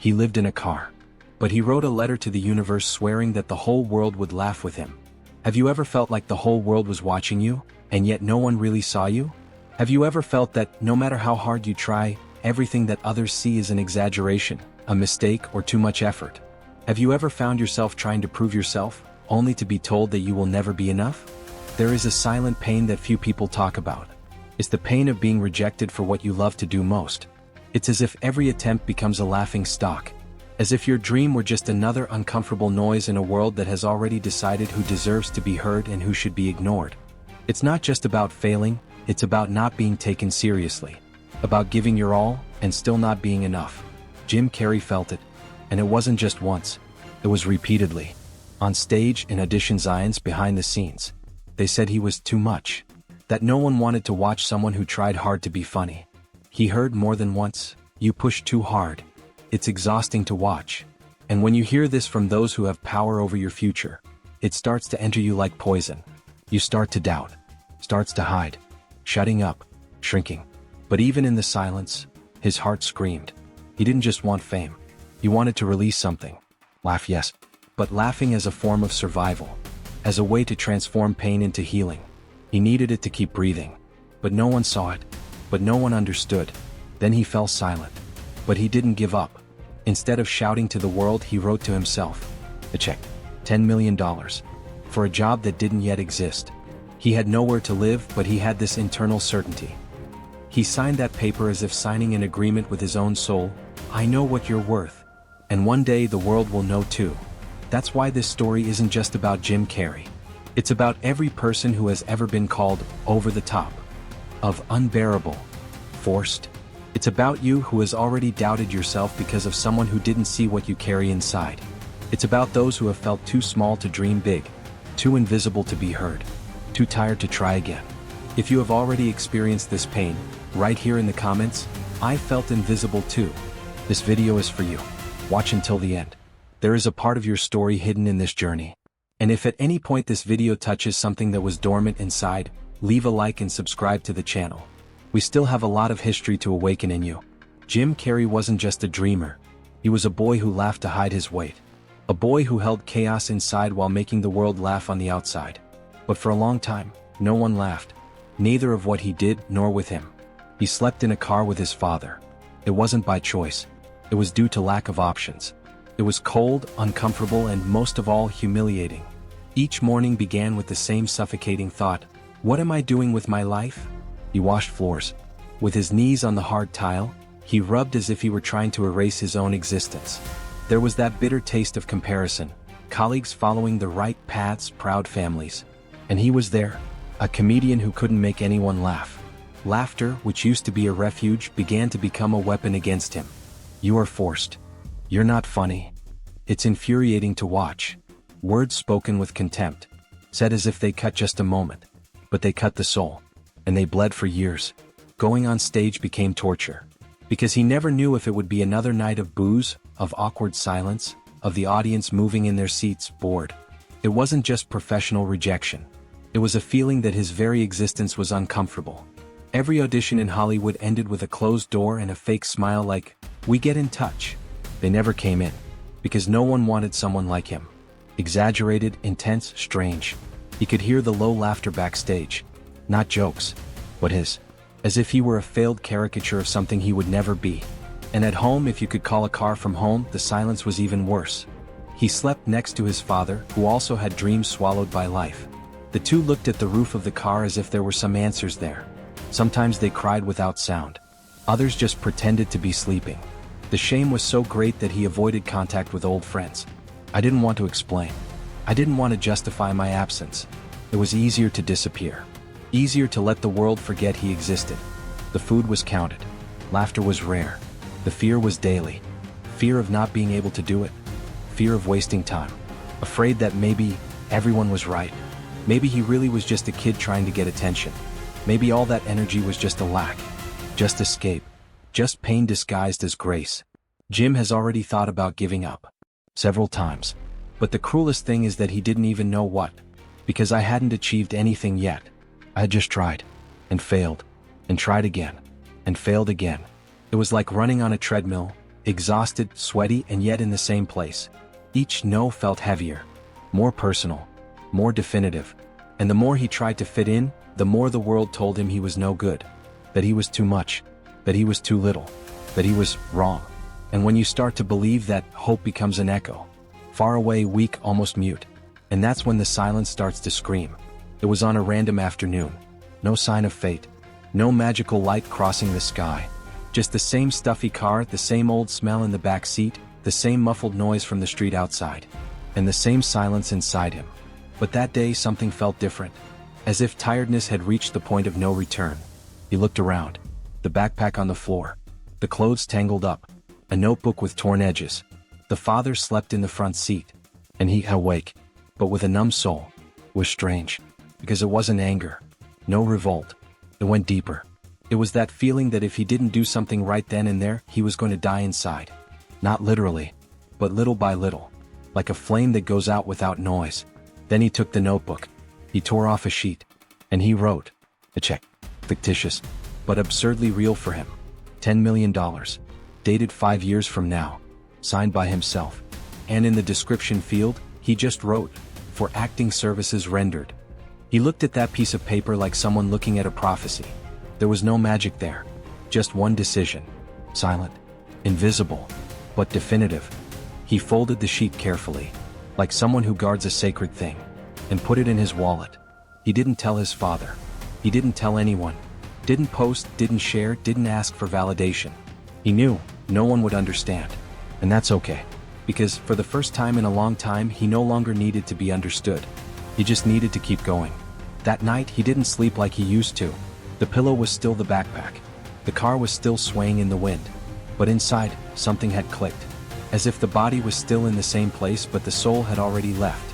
He lived in a car. But he wrote a letter to the universe swearing that the whole world would laugh with him. Have you ever felt like the whole world was watching you, and yet no one really saw you? Have you ever felt that, no matter how hard you try, everything that others see is an exaggeration, a mistake, or too much effort? Have you ever found yourself trying to prove yourself, only to be told that you will never be enough? There is a silent pain that few people talk about. It's the pain of being rejected for what you love to do most. It's as if every attempt becomes a laughing stock. As if your dream were just another uncomfortable noise in a world that has already decided who deserves to be heard and who should be ignored. It's not just about failing, it's about not being taken seriously. About giving your all, and still not being enough. Jim Carrey felt it. And it wasn't just once. It was repeatedly. On stage, in auditions, behind the scenes. They said he was too much. That no one wanted to watch someone who tried hard to be funny. He heard more than once, "You push too hard. It's exhausting to watch." And when you hear this from those who have power over your future, it starts to enter you like poison. You start to doubt. Starts to hide. Shutting up. Shrinking. But even in the silence, his heart screamed. He didn't just want fame. He wanted to release something. Laugh, yes. But laughing as a form of survival. As a way to transform pain into healing. He needed it to keep breathing. But no one saw it. But no one understood. Then he fell silent. But he didn't give up. Instead of shouting to the world, he wrote to himself. A check. $10 million. For a job that didn't yet exist. He had nowhere to live, but he had this internal certainty. He signed that paper as if signing an agreement with his own soul. I know what you're worth. And one day the world will know too. That's why this story isn't just about Jim Carrey. It's about every person who has ever been called over the top. Of unbearable. Forced. It's about you who has already doubted yourself because of someone who didn't see what you carry inside. It's about those who have felt too small to dream big. Too invisible to be heard. Too tired to try again. If you have already experienced this pain, right here in the comments, I felt invisible too. This video is for you. Watch until the end. There is a part of your story hidden in this journey. And if at any point this video touches something that was dormant inside, leave a like and subscribe to the channel. We still have a lot of history to awaken in you. Jim Carrey wasn't just a dreamer. He was a boy who laughed to hide his weight. A boy who held chaos inside while making the world laugh on the outside. But for a long time, no one laughed. Neither of what he did nor with him. He slept in a car with his father. It wasn't by choice. It was due to lack of options. It was cold, uncomfortable, and most of all, humiliating. Each morning began with the same suffocating thought, what am I doing with my life? He washed floors. With his knees on the hard tile, he rubbed as if he were trying to erase his own existence. There was that bitter taste of comparison, colleagues following the right paths, proud families. And he was there, a comedian who couldn't make anyone laugh. Laughter, which used to be a refuge, began to become a weapon against him. You are forced. You're not funny. It's infuriating to watch. Words spoken with contempt, said as if they cut just a moment. But they cut the soul. And they bled for years. Going on stage became torture. Because he never knew if it would be another night of booze, of awkward silence, of the audience moving in their seats, bored. It wasn't just professional rejection. It was a feeling that his very existence was uncomfortable. Every audition in Hollywood ended with a closed door and a fake smile like, we get in touch. They never came in. Because no one wanted someone like him. Exaggerated, intense, strange. He could hear the low laughter backstage. Not jokes, but his. As if he were a failed caricature of something he would never be. And at home, if you could call a car from home, the silence was even worse. He slept next to his father, who also had dreams swallowed by life. The two looked at the roof of the car as if there were some answers there. Sometimes they cried without sound. Others just pretended to be sleeping. The shame was so great that he avoided contact with old friends. I didn't want to explain. I didn't want to justify my absence. It was easier to disappear. Easier to let the world forget he existed. The food was counted. Laughter was rare. The fear was daily. Fear of not being able to do it. Fear of wasting time. Afraid that maybe everyone was right. Maybe he really was just a kid trying to get attention. Maybe all that energy was just a lack. Just escape. Just pain disguised as grace. Jim has already thought about giving up. Several times. But the cruelest thing is that he didn't even know what. Because I hadn't achieved anything yet. I had just tried. And failed. And tried again. And failed again. It was like running on a treadmill, exhausted, sweaty, and yet in the same place. Each no felt heavier, more personal, more definitive, and the more he tried to fit in, the more the world told him he was no good, that he was too much, that he was too little, that he was wrong. And when you start to believe that, hope becomes an echo, far away, weak, almost mute. And that's when the silence starts to scream. It was on a random afternoon. No sign of fate. No magical light crossing the sky. Just the same stuffy car, the same old smell in the back seat, the same muffled noise from the street outside, and the same silence inside him. But that day something felt different. As if tiredness had reached the point of no return. He looked around. The backpack on the floor. The clothes tangled up. A notebook with torn edges. The father slept in the front seat. And he, awake, but with a numb soul, was strange. Because it wasn't anger. No revolt. It went deeper. It was that feeling that if he didn't do something right then and there, he was going to die inside. Not literally, but little by little. Like a flame that goes out without noise. Then he took the notebook. He tore off a sheet. And he wrote. A check. Fictitious. But absurdly real for him. $10 million. Dated 5 years from now. Signed by himself. And in the description field, he just wrote, for acting services rendered. He looked at that piece of paper like someone looking at a prophecy. There was no magic there. Just one decision. Silent. Invisible. But definitive. He folded the sheet carefully, like someone who guards a sacred thing, and put it in his wallet. He didn't tell his father. He didn't tell anyone. Didn't post, didn't share, didn't ask for validation. He knew no one would understand. And that's okay. Because for the first time in a long time, he no longer needed to be understood. He just needed to keep going. That night, he didn't sleep like he used to. The pillow was still the backpack. The car was still swaying in the wind. But inside, something had clicked. As if the body was still in the same place but the soul had already left.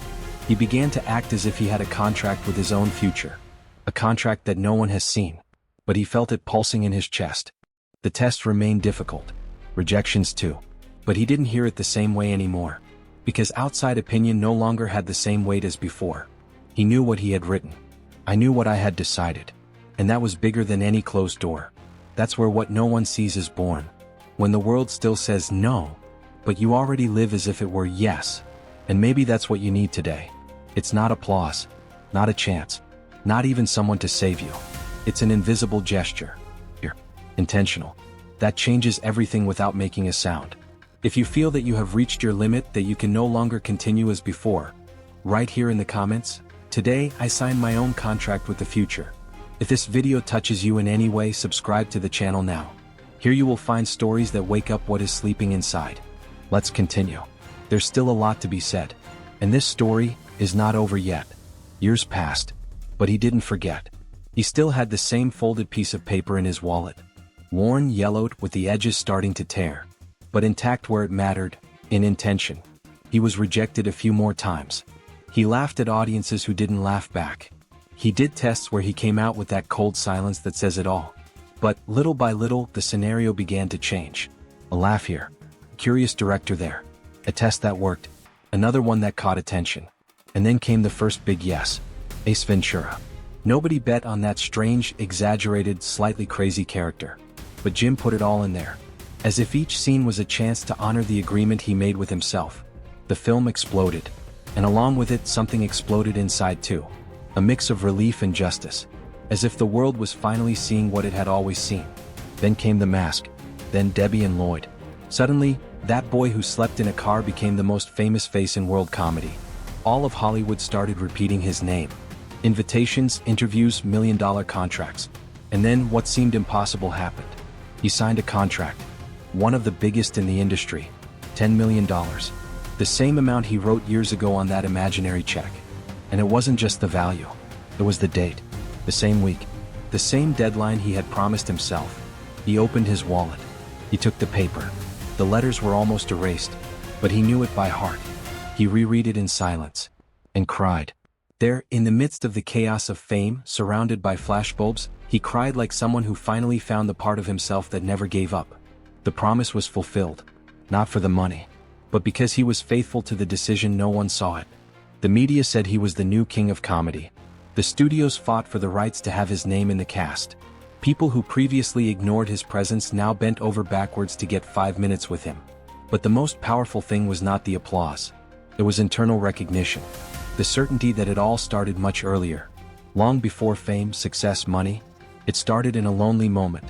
He began to act as if he had a contract with his own future. A contract that no one has seen. But he felt it pulsing in his chest. The test remained difficult. Rejections too. But he didn't hear it the same way anymore. Because outside opinion no longer had the same weight as before. He knew what he had written. I knew what I had decided. And that was bigger than any closed door. That's where what no one sees is born. When the world still says no, but you already live as if it were yes. And maybe that's what you need today. It's not applause, not a chance, not even someone to save you. It's an invisible gesture. You're intentional. That changes everything without making a sound. If you feel that you have reached your limit, that you can no longer continue as before, write here in the comments, today I signed my own contract with the future. If this video touches you in any way, subscribe to the channel now. Here you will find stories that wake up what is sleeping inside. Let's continue. There's still a lot to be said. And this story is not over yet. Years passed. But he didn't forget. He still had the same folded piece of paper in his wallet. Worn, yellowed, with the edges starting to tear. But intact where it mattered, in intention. He was rejected a few more times. He laughed at audiences who didn't laugh back. He did tests where he came out with that cold silence that says it all. But little by little, the scenario began to change. A laugh here. A curious director there. A test that worked. Another one that caught attention. And then came the first big yes. Ace Ventura. Nobody bet on that strange, exaggerated, slightly crazy character. But Jim put it all in there. As if each scene was a chance to honor the agreement he made with himself. The film exploded. And along with it, something exploded inside too. A mix of relief and justice. As if the world was finally seeing what it had always seen. Then came The Mask. Then Debbie and Lloyd. Suddenly, that boy who slept in a car became the most famous face in world comedy. All of Hollywood started repeating his name. Invitations, interviews, million-dollar contracts. And then what seemed impossible happened. He signed a contract. One of the biggest in the industry. $10 million. The same amount he wrote years ago on that imaginary check. And it wasn't just the value. It was the date. The same week. The same deadline he had promised himself. He opened his wallet. He took the paper. The letters were almost erased. But he knew it by heart. He reread it in silence. And cried. There, in the midst of the chaos of fame, surrounded by flashbulbs, he cried like someone who finally found the part of himself that never gave up. The promise was fulfilled. Not for the money. But because he was faithful to the decision, no one saw it. The media said he was the new king of comedy. The studios fought for the rights to have his name in the cast. People who previously ignored his presence now bent over backwards to get 5 minutes with him. But the most powerful thing was not the applause. It was internal recognition. The certainty that it all started much earlier. Long before fame, success, money. It started in a lonely moment.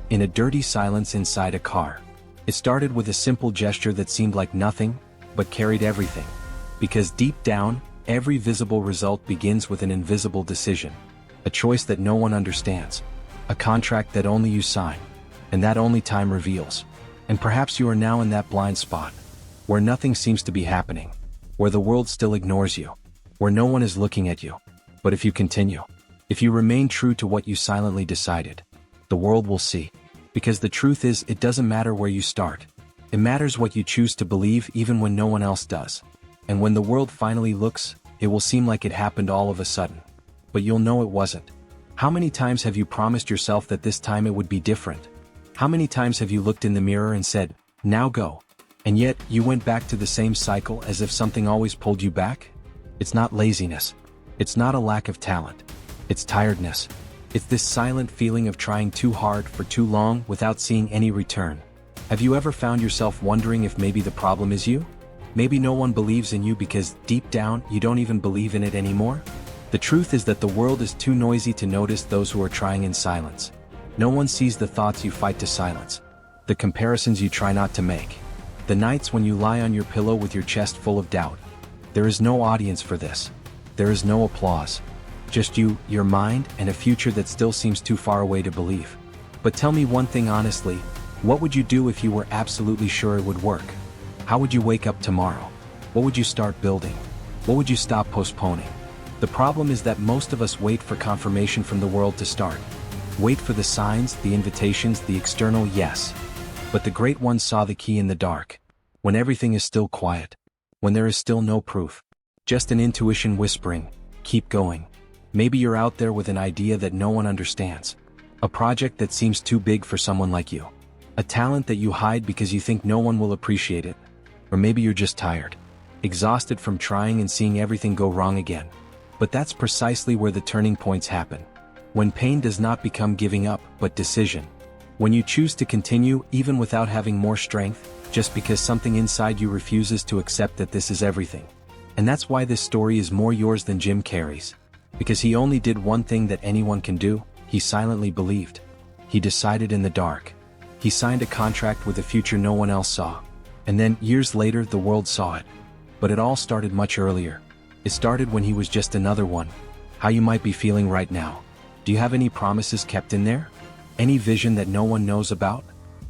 In a dirty silence inside a car. It started with a simple gesture that seemed like nothing, but carried everything. Because deep down, every visible result begins with an invisible decision. A choice that no one understands. A contract that only you sign. And that only time reveals. And perhaps you are now in that blind spot. Where nothing seems to be happening. Where the world still ignores you. Where no one is looking at you. But if you continue, if you remain true to what you silently decided, the world will see. Because the truth is, it doesn't matter where you start. It matters what you choose to believe even when no one else does. And when the world finally looks, it will seem like it happened all of a sudden. But you'll know it wasn't. How many times have you promised yourself that this time it would be different? How many times have you looked in the mirror and said, "Now go"? And yet, you went back to the same cycle as if something always pulled you back? It's not laziness. It's not a lack of talent. It's tiredness. It's this silent feeling of trying too hard for too long without seeing any return. Have you ever found yourself wondering if maybe the problem is you? Maybe no one believes in you because deep down you don't even believe in it anymore? The truth is that the world is too noisy to notice those who are trying in silence. No one sees the thoughts you fight to silence. The comparisons you try not to make. The nights when you lie on your pillow with your chest full of doubt. There is no audience for this. There is no applause. Just you, your mind, and a future that still seems too far away to believe. But tell me one thing honestly, what would you do if you were absolutely sure it would work? How would you wake up tomorrow? What would you start building? What would you stop postponing? The problem is that most of us wait for confirmation from the world to start. Wait for the signs, the invitations, the external yes. But the great ones saw the key in the dark. When everything is still quiet. When there is still no proof. Just an intuition whispering, keep going. Maybe you're out there with an idea that no one understands. A project that seems too big for someone like you. A talent that you hide because you think no one will appreciate it. Or maybe you're just tired. Exhausted from trying and seeing everything go wrong again. But that's precisely where the turning points happen. When pain does not become giving up, but decision. When you choose to continue even without having more strength, just because something inside you refuses to accept that this is everything. And that's why this story is more yours than Jim Carrey's. Because he only did one thing that anyone can do, he silently believed. He decided in the dark. He signed a contract with a future no one else saw. And then, years later, the world saw it. But it all started much earlier. It started when he was just another one. How you might be feeling right now. Do you have any promises kept in there? Any vision that no one knows about?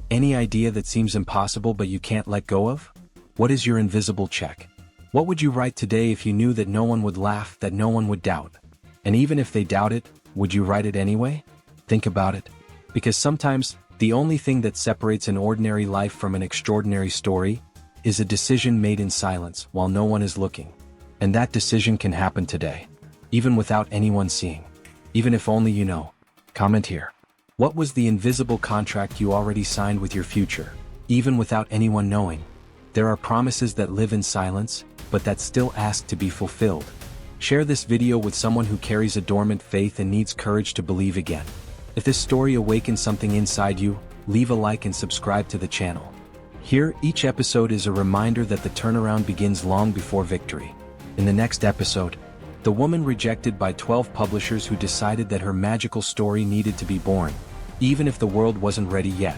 Any idea that seems impossible but you can't let go of? What is your invisible check? What would you write today if you knew that no one would laugh, that no one would doubt? And even if they doubt it, would you write it anyway? Think about it. Because sometimes, the only thing that separates an ordinary life from an extraordinary story is a decision made in silence while no one is looking. And that decision can happen today. Even without anyone seeing. Even if only you know. Comment here. What was the invisible contract you already signed with your future, even without anyone knowing? There are promises that live in silence, but that still ask to be fulfilled. Share this video with someone who carries a dormant faith and needs courage to believe again. If this story awakens something inside you, leave a like and subscribe to the channel. Here, each episode is a reminder that the turnaround begins long before victory. In the next episode, the woman rejected by 12 publishers who decided that her magical story needed to be born, even if the world wasn't ready yet.